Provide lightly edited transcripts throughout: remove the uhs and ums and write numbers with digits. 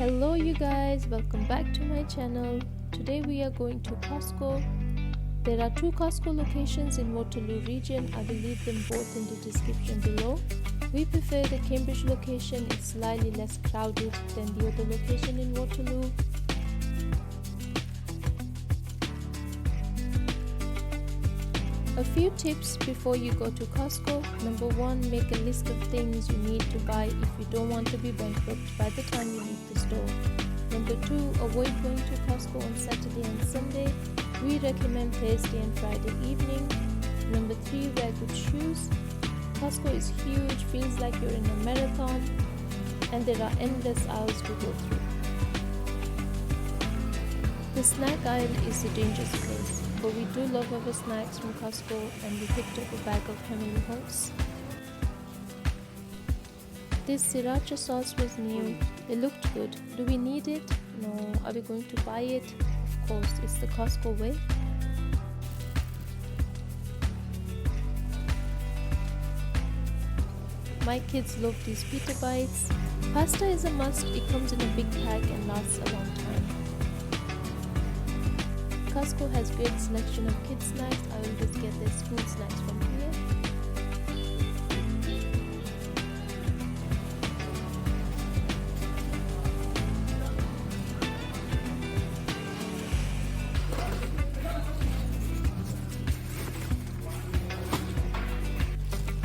Hello you guys, welcome back to my channel. Today we are going to Costco. There are two Costco locations in Waterloo region. I will leave them both in the description below. We prefer the Cambridge location. It's slightly less crowded than the other location in Waterloo. A few tips before you go to Costco. Number one, make a list of things you need to buy if you don't want to be bankrupt by the time you leave the store. Number two, avoid going to Costco on Saturday and Sunday. We recommend Thursday and Friday evening. Number three, wear good shoes. Costco is huge, feels like you're in a marathon, and there are endless aisles to go through. The snack aisle is a dangerous place, but we do love our snacks from Costco and we picked up a bag of Family Halts. This sriracha sauce was new. It looked good. Do we need it? No. Are we going to buy it? Of course, it's the Costco way. My kids love these pita bites. Pasta is a must. It comes in a big pack and lasts a long time. Costco has great selection of kids snacks. I always get their school snacks from here.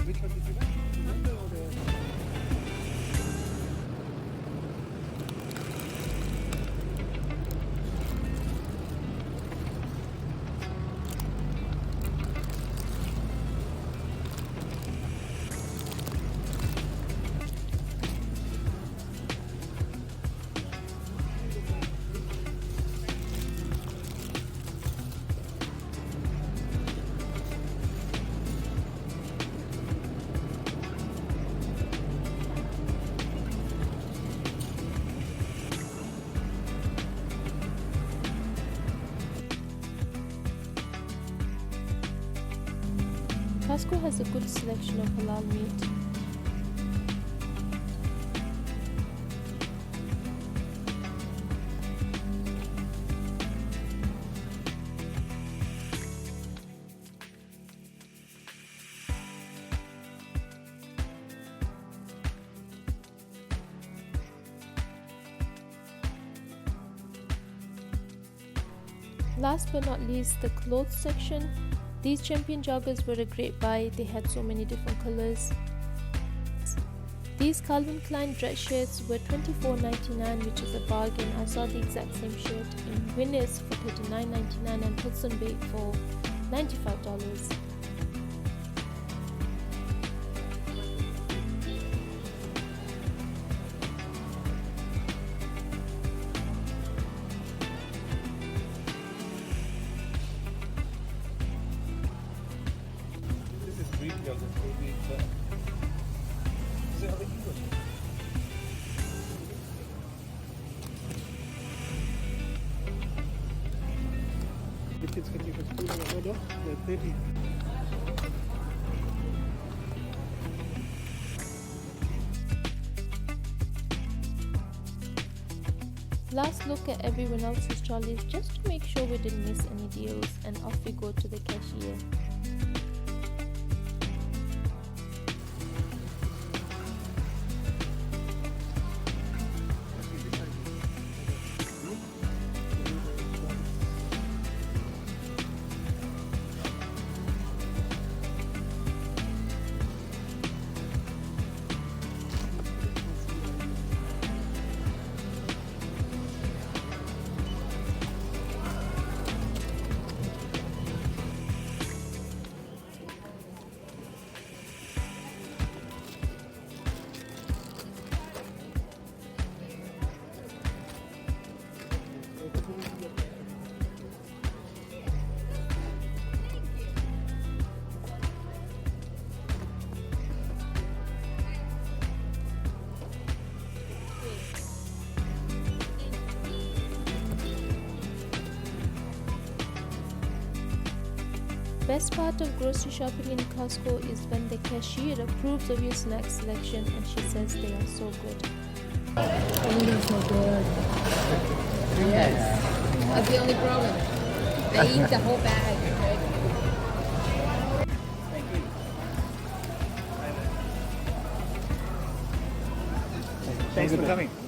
Which one did you like? Remember or the... Costco has a good selection of halal meat. Last but not least, the clothes section. These Champion joggers were a great buy. They had so many different colors. These Calvin Klein dress shirts were $24.99, which is a bargain. I saw the exact same shirt in Winners for $39.99 and Hudson Bay for $95. Greek yogurt will be better. Does it have an English? The kids can take a spoon and a order. They're 30. Last look at everyone else's trolleys just to make sure we didn't miss any deals, and off we go to the cashier. Best part of grocery shopping in Costco is when the cashier approves of your snack selection and she says they are so good. Oh, they're so good. Yes. That's the only problem. They eat the whole bag. Thank you. Thanks for coming.